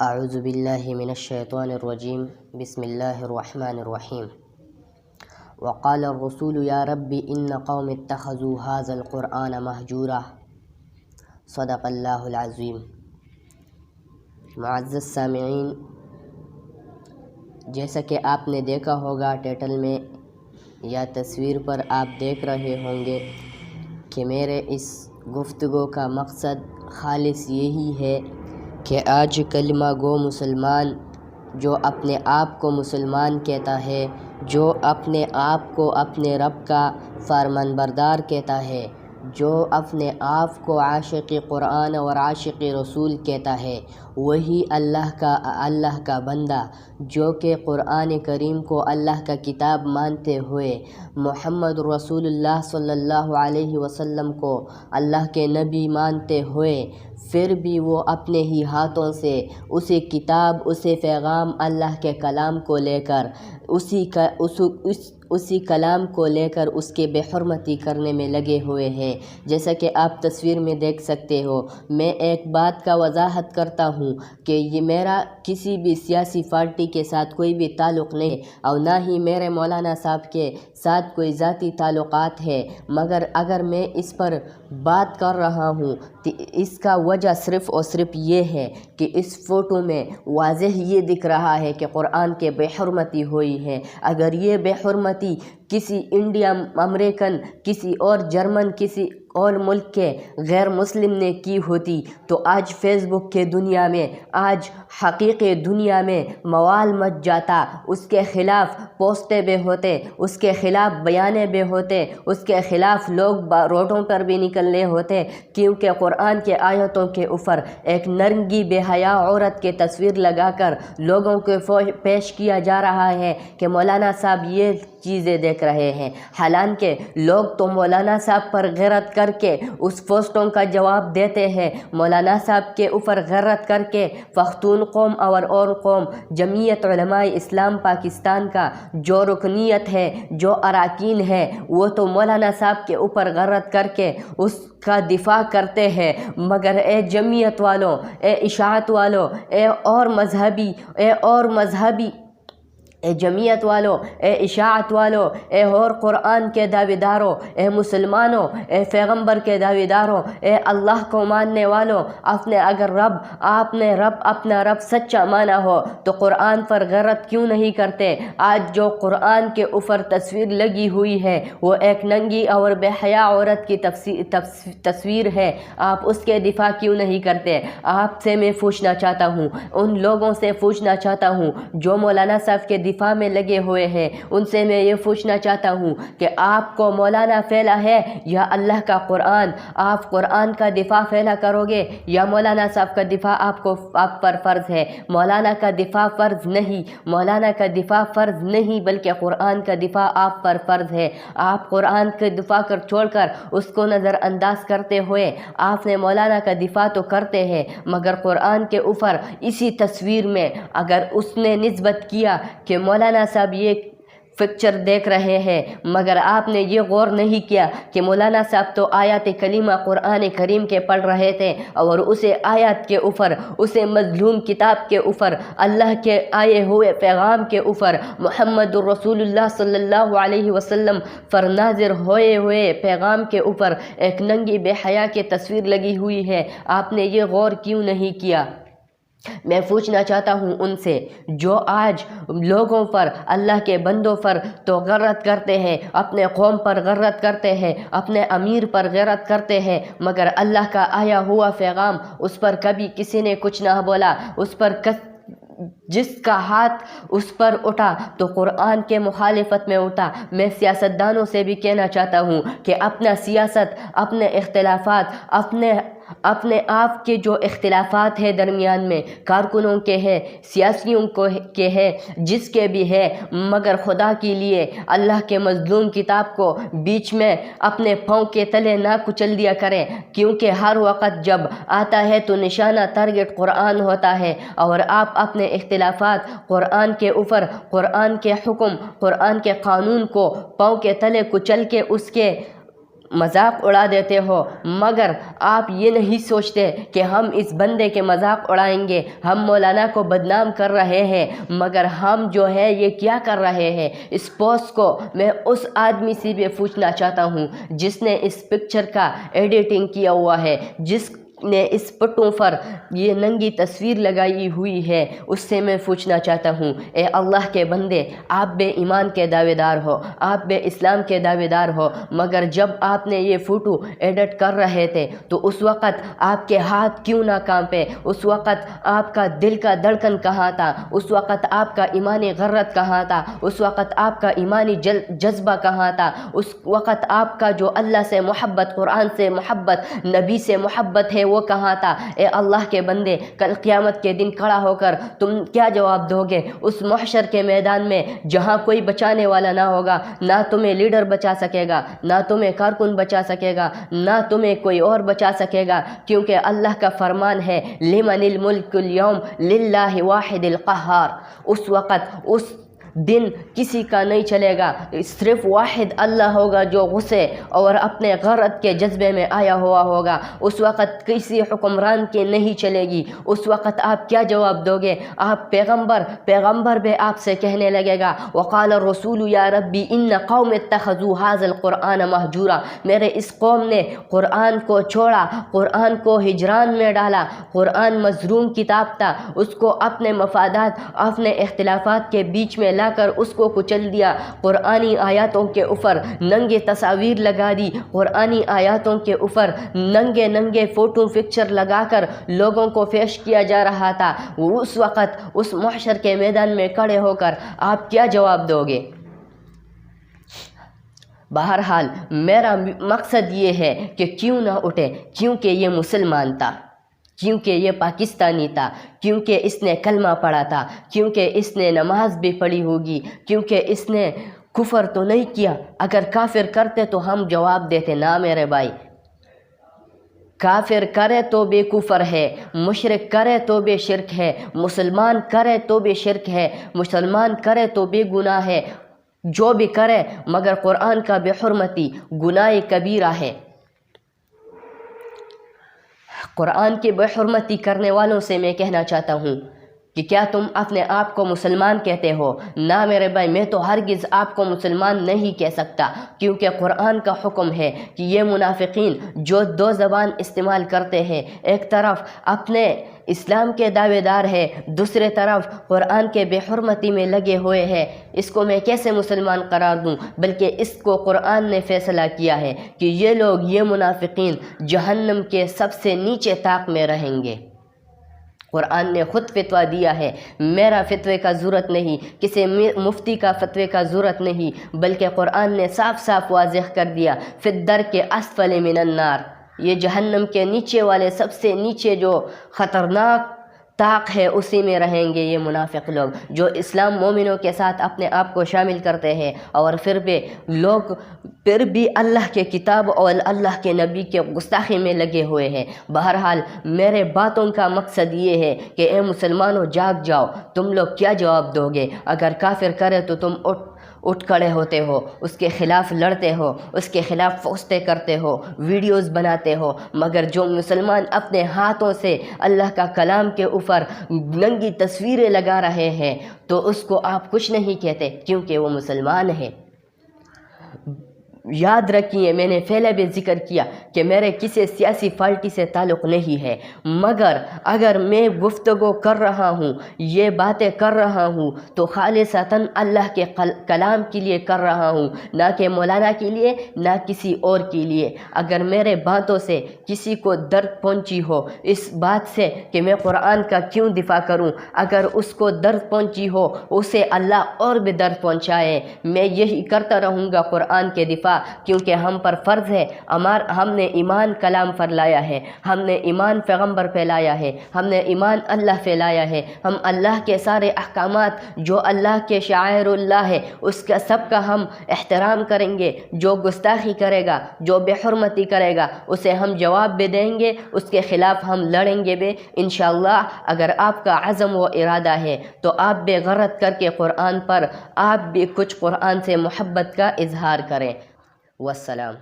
اعوذ باللہ من الشیطان الرجیم بسم اللہ الرحمن الرحیم وقال الرسول یا رب ان قوم اتخذوا هذا القرآن مہجورا صدق اللہ العظیم۔ معزز سامعین، جیسا کہ آپ نے دیکھا ہوگا ٹائٹل میں یا تصویر پر آپ دیکھ رہے ہوں گے کہ میرے اس گفتگو کا مقصد خالص یہی ہے کہ آج کلمہ گو مسلمان جو اپنے آپ کو مسلمان کہتا ہے، جو اپنے آپ کو اپنے رب کا فرمان بردار کہتا ہے، جو اپنے آپ کو عاشق قرآن اور عاشق رسول کہتا ہے، وہی اللہ کا بندہ جو کہ قرآن کریم کو اللہ کا کتاب مانتے ہوئے محمد رسول اللہ صلی اللہ علیہ وسلم کو اللہ کے نبی مانتے ہوئے پھر بھی وہ اپنے ہی ہاتھوں سے اسی کتاب، اسی پیغام اللہ کے کلام کو لے کر اسی کلام کو لے کر اس کے بے حرمتی کرنے میں لگے ہوئے ہیں۔ جیسا کہ آپ تصویر میں دیکھ سکتے ہو، میں ایک بات کا وضاحت کرتا ہوں کہ یہ میرا کسی بھی سیاسی پارٹی کے ساتھ کوئی بھی تعلق نہیں اور نہ ہی میرے مولانا صاحب کے ساتھ کوئی ذاتی تعلقات ہے، مگر اگر میں اس پر بات کر رہا ہوں تو اس کا وجہ صرف اور صرف یہ ہے کہ اس فوٹو میں واضح یہ دکھ رہا ہے کہ قرآن کے بے حرمتی ہوئی ہے۔ اگر یہ بے حرمتی کسی انڈیا، امریکن، کسی اور جرمن، کسی اور ملک کے غیر مسلم نے کی ہوتی تو آج فیس بک کے دنیا میں، آج حقیقی دنیا میں موال مچ جاتا، اس کے خلاف پوسٹیں بھی ہوتے، اس کے خلاف بیانے بھی ہوتے، اس کے خلاف لوگ روڈوں پر بھی نکلنے ہوتے، کیونکہ قرآن کے آیتوں کے اوپر ایک ننگی بے حیا عورت کی تصویر لگا کر لوگوں کو پیش کیا جا رہا ہے کہ مولانا صاحب یہ چیزیں دیکھ رہے ہیں، حالانکہ لوگ تو مولانا صاحب پر غیرت کر کے اس پوسٹوں کا جواب دیتے ہیں۔ مولانا صاحب کے اوپر غیرت کر کے پختون قوم اور قوم جمعیت علماء اسلام پاکستان کا جو رکنیت ہے، جو اراکین ہے، وہ تو مولانا صاحب کے اوپر غیرت کر کے اس کا دفاع کرتے ہیں، مگر اے جمعیت والوں، اے اشاعت والوں، اے جمعیت والوں، اے اشاعت والوں، اے اور قرآن کے دعویداروں، اے مسلمانوں، اے پیغمبر کے دعویداروں، اے اللہ کو ماننے والوں، آپ نے اپنا رب سچا مانا ہو تو قرآن پر غیرت کیوں نہیں کرتے؟ آج جو قرآن کے اوپر تصویر لگی ہوئی ہے وہ ایک ننگی اور بے حیا عورت کی تصویر ہے، آپ اس کے دفاع کیوں نہیں کرتے؟ آپ سے میں پوچھنا چاہتا ہوں، ان لوگوں سے پوچھنا چاہتا ہوں جو مولانا صاحب کے دفاع میں لگے ہوئے ہیں، ان سے میں یہ پوچھنا چاہتا ہوں کہ آپ کو مولانا پھیلا ہے یا اللہ کا قرآن؟ آپ قرآن کا دفاع پھیلا کرو گے یا مولانا صاحب کا دفاع آپ پر فرض ہے؟ مولانا کا دفاع فرض نہیں، بلکہ قرآن کا دفاع آپ پر فرض ہے۔ آپ قرآن کے دفاع کر چھوڑ کر اس کو نظر انداز کرتے ہوئے آپ نے مولانا کا دفاع تو کرتے ہیں، مگر قرآن کے اوپر اسی تصویر میں اگر اس نے نسبت کیا کہ مولانا صاحب یہ پکچر دیکھ رہے ہیں، مگر آپ نے یہ غور نہیں کیا کہ مولانا صاحب تو آیات کلیمہ قرآن کریم کے پڑھ رہے تھے اور اسے آیات کے اوپر، اسے مظلوم کتاب کے اوپر، اللہ کے آئے ہوئے پیغام کے اوپر، محمد رسول اللہ صلی اللہ علیہ وسلم پر نازل ہوئے ہوئے پیغام کے اوپر ایک ننگی بے حیا کی تصویر لگی ہوئی ہے۔ آپ نے یہ غور کیوں نہیں کیا؟ میں پوچھنا چاہتا ہوں ان سے جو آج لوگوں پر، اللہ کے بندوں پر تو غیرت کرتے ہیں، اپنے قوم پر غیرت کرتے ہیں، اپنے امیر پر غیرت کرتے ہیں، مگر اللہ کا آیا ہوا پیغام اس پر کبھی کسی نے کچھ نہ بولا، اس پر جس کا ہاتھ اس پر اٹھا تو قرآن کے مخالفت میں اٹھا۔ میں سیاستدانوں سے بھی کہنا چاہتا ہوں کہ اپنا سیاست، اپنے اختلافات، اپنے آپ کے جو اختلافات ہیں درمیان میں، کارکنوں کے ہیں، سیاسیوں کے ہیں، جس کے بھی ہے، مگر خدا کے لیے اللہ کے مظلوم کتاب کو بیچ میں اپنے پاؤں کے تلے نہ کچل دیا کریں، کیونکہ ہر وقت جب آتا ہے تو نشانہ ٹارگٹ قرآن ہوتا ہے، اور آپ اپنے اختلافات قرآن کے اوپر، قرآن کے حکم، قرآن کے قانون کو پاؤں کے تلے کچل کے मजाक उड़ा देते हो, मगर आप ये नहीं सोचते कि हम इस बंदे के मजाक उड़ाएंगे, हम मौलाना को बदनाम कर रहे हैं, मगर हम जो है ये क्या कर रहे हैं। इस पोस्ट को मैं उस आदमी से भी पूछना चाहता हूँ जिसने इस पिक्चर का एडिटिंग किया हुआ है, जिसने इस पट्टों पर ये नंगी तस्वीर लगाई हुई है, उससे मैं पूछना चाहता हूँ, ए अल्लाह के बंदे, आप बे ईमान के दावेदार हो, आप बे इस्लाम के दावेदार हो, मगर जब आपने ये फ़ोटो एडिट कर रहे थे तो उस वक़्त आपके हाथ क्यों ना कांपे, उस वक़्त आपका दिल का धड़कन कहाँ था, उस वक़्त आपका ईमानी गर्रत कहाँ था, उस वक़्त आपका ईमानी जज्बा कहाँ था, उस वक़्त आपका जो अल्लाह से मोहब्बत, कुरान से मोहब्बत, नबी से मोहब्बत है वो कहाँ था। ए अल्लाह के बंदे, कल क़यामत के दिन खड़ा होकर तुम क्या जवाब दोगे उस महशर के मैदान में जहाँ कोई बचाने वाला ना होगा, ना तुम्हें लीडर बचा सकेगा, ना तुम्हें कारकुन बचा सकेगा, ना तुम्हें कोई और बचा सकेगा, क्योंकि अल्लाह का फरमान है लिमनिल मुल्कुल यौम लिल्लाहि वाहिदिल क़हार। उस वक़्त, उस दिन किसी का नहीं चलेगा, सिर्फ वाहिद अल्लाह होगा जो गुस्से और अपने गरत के जज्बे में आया हुआ होगा। उस वक़्त किसी हुक्मरान की नहीं चलेगी। उस वक़्त आप क्या जवाब दोगे। आप पैगंबर भी आपसे कहने लगेगा वक़ाल रसूल या रब्बी इन्न कौम इत्तखज़ू हाज़ल क़ुरआन महजूरा, मेरे इस कौम ने क़ुरआन को छोड़ा, क़ुरआन को हिजरान में डाला। क़ुरआन मज़रूम किताब था, उसको अपने मफादात, अपने इख्तिलाफात के बीच में कर उसको कुचल दिया। कुरानी आयतों के ऊपर नंगे तस्वीर लगा दी, कुरानी आयतों के ऊपर नंगे नंगे फ़ोटो पिक्चर लगाकर लोगों को पेश किया जा रहा था। उस वक़्त उस महशर के मैदान में खड़े होकर आप क्या जवाब दोगे। बहरहाल मेरा मकसद ये है कि क्यों ना उठे, क्योंकि ये मुसलमान था, क्योंकि ये पाकिस्तानी था, क्योंकि इसने कलमा पढ़ा था, क्योंकि इसने नमाज भी पढ़ी होगी, क्योंकि इसने कुफर तो नहीं किया। अगर काफिर करते तो हम जवाब देते ना मेरे भाई, काफिर करे तो बेकुफर है, मुशरिक करे तो बेशिरक है, मुसलमान करे तो बेशिरक है, मुसलमान करे तो बेगुनाह है, जो भी करे मगर कुरान का बेहुरमती गुनाह कबीरा है। कुरान की बेहुरमती करने वालों से मैं कहना चाहता हूँ कि क्या तुम अपने आप को मुसलमान कहते हो। ना मेरे भाई, मैं तो हरगिज़ आपको मुसलमान नहीं कह सकता, क्योंकि कुरान का हुक्म है कि ये मुनाफिकीन जो दो ज़बान इस्तेमाल करते हैं, एक तरफ अपने इस्लाम के दावेदार है, दूसरे तरफ कुरान के बेहुरमती में लगे हुए हैं, इसको मैं कैसे मुसलमान करार दूँ। बल्कि इसको कुरान ने फ़ैसला किया है कि ये लोग, ये मुनाफिकीन जहन्नम के सबसे नीचे ताक में रहेंगे। कुरान ने ख़ुद फतवा दिया है, मेरा फतवे का ज़रूरत नहीं, किसी मुफ्ती का फतवे का ज़रूरत नहीं, बल्कि कुरान ने साफ साफ वाज़ेह कर दिया फिद्दर के अस्फल मिनन नार, ये जहन्नम के नीचे वाले, सबसे नीचे जो ख़तरनाक ताक है उसी में रहेंगे ये मुनाफिक लोग, जो इस्लाम मोमिनों के साथ अपने आप को शामिल करते हैं और फिर भी अल्लाह के किताब और अल्लाह के नबी के गुस्ताखी में लगे हुए हैं। बहरहाल मेरे बातों का मकसद ये है कि ए मुसलमानों, जाग जाओ। तुम लोग क्या जवाब दोगे। अगर काफिर करे तो तुम उठ खड़े होते हो, उसके ख़िलाफ़ लड़ते हो, उसके ख़िलाफ़ पोस्टें करते हो, वीडियोस बनाते हो, मगर जो मुसलमान अपने हाथों से अल्लाह का कलाम के ऊपर नंगी तस्वीरें लगा रहे हैं तो उसको आप कुछ नहीं कहते, क्योंकि वो मुसलमान है। याद रखिए, मैंने पहले भी जिक्र किया कि मेरे किसी सियासी पार्टी से ताल्लुक़ नहीं है, मगर अगर मैं गुफ्तगू कर रहा हूँ, ये बातें कर रहा हूँ तो खालिसतन अल्लाह के कलाम के लिए कर रहा हूँ, ना कि मौलाना के लिए, ना किसी और के लिए। अगर मेरे बातों से किसी को दर्द पहुँची हो इस बात से कि मैं कुरान का क्यों दिफा करूँ, अगर उसको दर्द पहुँची हो, उसे अल्लाह और भी दर्द पहुँचाए। मैं यही करता रहूँगा कुरान के दिफा, क्योंकि हम पर फ़र्ज़ है, हमने ईमान कलाम फैलाया है, हमने ईमान पैगंबर फैलाया है, हमने ईमान अल्लाह फैलाया है। हम अल्लाह के सारे अहकामात जो अल्लाह के शायरुल्लाह है उसका सबका हम एहतराम करेंगे। जो गुस्ताखी करेगा, जो बेहुरमती करेगा, उसे हम जवाब भी देंगे, उसके ख़िलाफ़ हम लड़ेंगे भी इंशाअल्लाह। अगर आपका अज़म व इरादा है तो आप बेगरत करके कुरान पर आप भी कुछ कुरान से मोहब्बत का इजहार करें। वस्सलाम।